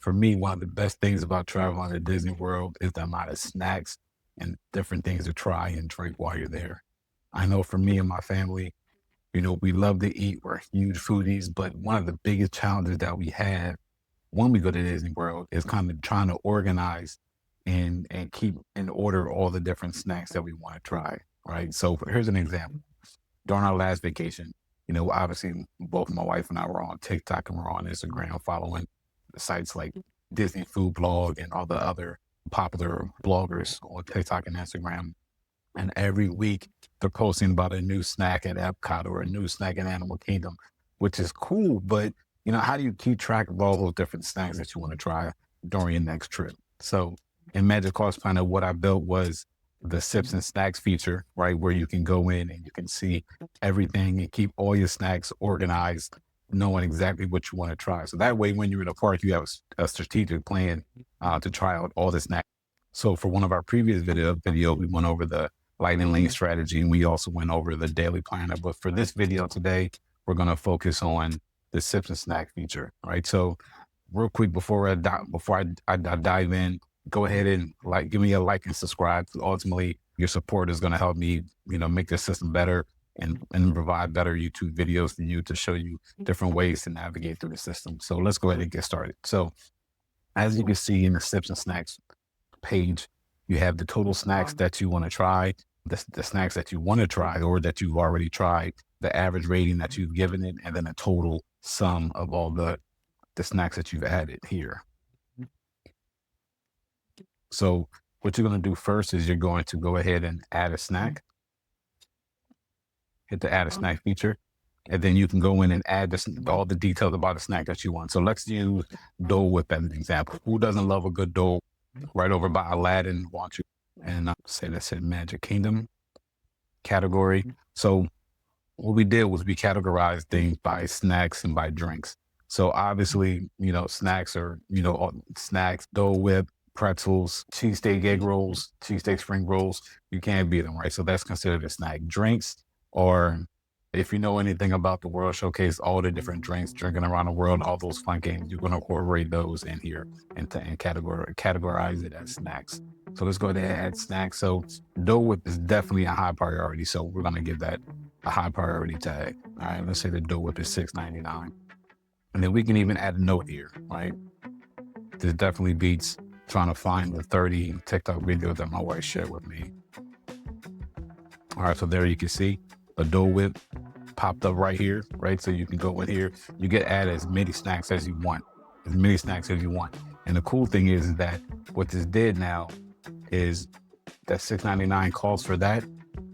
for me, one of the best things about traveling to Disney World is the amount of snacks and different things to try and drink while you're there. I know for me and my family, we love to eat. We're huge foodies, but one of the biggest challenges that we have when we go to Disney World is kind of trying to organize and keep in order all the different snacks that we want to try. Right. So here's an example. During our last vacation, obviously both my wife and I were on TikTok and we're on Instagram following the sites like Disney Food Blog and all the other popular bloggers on TikTok and Instagram. And every week they're posting about a new snack at Epcot or a new snack in Animal Kingdom, which is cool. But, how do you keep track of all those different snacks that you want to try during your next trip? So in MagicCost Planner, what I built was the sips and snacks feature, right? Where you can go in and you can see everything and keep all your snacks organized, knowing exactly what you want to try. So that way, when you're in a park, you have a strategic plan to try out all the snacks. So for one of our previous video, we went over the lightning lane strategy, and we also went over the daily planner. But for this video today, we're going to focus on the sips and snack feature, right? So real quick, before I dive in, go ahead and give me a like and subscribe. Ultimately, your support is going to help me, make the system better and provide better YouTube videos for you to show you different ways to navigate through the system. So let's go ahead and get started. So as you can see in the sips and snacks page, you have the total snacks that you want to try, the snacks that you want to try or that you've already tried, the average rating that you've given it, and then a total sum of all the snacks that you've added here. So what you're going to do first is you're going to go ahead and add a snack. Hit the add a snack feature. And then you can go in and add all the details about the snack that you want. So let's use Dole Whip as an example. Who doesn't love a good Dole? Right over by Aladdin, want you. And say that's in Magic Kingdom category. So what we did was we categorized things by snacks and by drinks. So obviously, snacks are, snacks, Dole Whip, pretzels, cheesesteak egg rolls, cheesesteak spring rolls. You can't beat them, right? So that's considered a snack. Drinks, or if you know anything about the World Showcase, all the different drinks drinking around the world, all those fun games, you're going to incorporate those in here and categorize it as snacks. So let's go ahead and add snacks. So Dole Whip is definitely a high priority. So we're going to give that a high priority tag. All right, let's say the Dole Whip is $6.99. And then we can even add a note here, right? This definitely beats trying to find the 30 TikTok videos that my wife shared with me. All right, so there you can see a Dole Whip popped up right here, right? So you can go in here, you can add as many snacks as you want, And the cool thing is that what this did now is that $6.99 calls for that,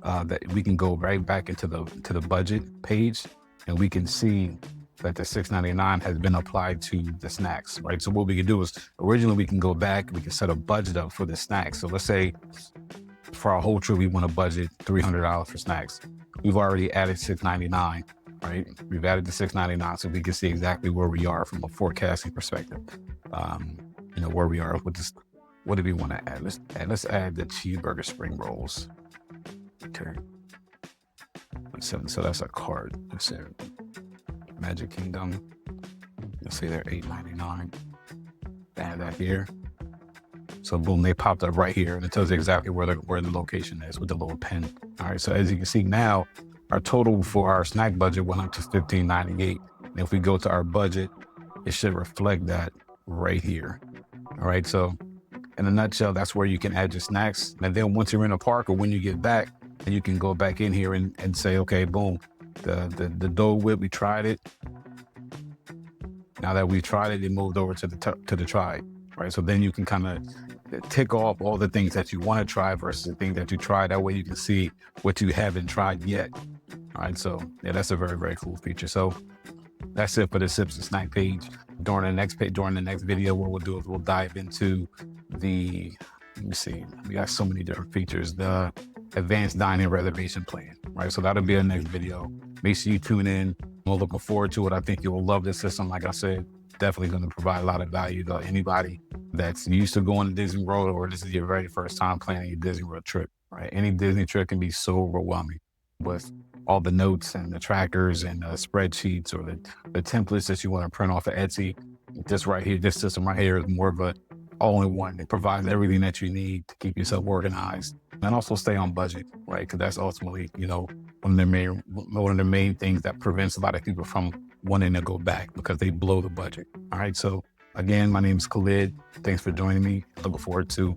that we can go right back into the budget page, and we can see that the $6.99 has been applied to the snacks, right? So what we can do is originally we can go back, we can set a budget up for the snacks. So let's say for our whole trip, we want to budget $300 for snacks. We've already added $6.99, right? We've added the $6.99 so we can see exactly where we are from a forecasting perspective. Where we are with this. What do we want to add? Let's add the cheeseburger spring rolls. Okay. So that's a card. Let's say Magic Kingdom. Let's say they're $8.99. Add that here. So boom, they popped up right here, and it tells you exactly where the location is with the little pin. All right. So as you can see now, our total for our snack budget went up to $15.98. And if we go to our budget, it should reflect that right here. All right. So in a nutshell, that's where you can add your snacks. And then once you're in a park or when you get back, and you can go back in here and say, okay, boom, the Dole Whip, we tried it. Now that we tried it, it moved over to the try, right? So then you can kind of tick off all the things that you want to try versus the things that you tried. That way you can see what you haven't tried yet. All right. So yeah, that's a very, very cool feature. So that's it for the Sips and Snack page. During the next video, what we'll do is we'll dive into let me see, we got so many different features. The advanced dining reservation plan, right? So that'll be our next video. Make sure you tune in. I'm looking forward to it. I think you'll love this system. Like I said, definitely going to provide a lot of value to anybody that's used to going to Disney World, or this is your very first time planning a Disney World trip, right? Any Disney trip can be so overwhelming with all the notes and the trackers and the spreadsheets or the templates that you want to print off of Etsy. This right here, this system right here is more of a all-in-one. It provides everything that you need to keep yourself organized and also stay on budget, right? Because that's ultimately, one of the main things that prevents a lot of people from wanting to go back because they blow the budget. All right. So again, my name is Khalid. Thanks for joining me. Looking forward to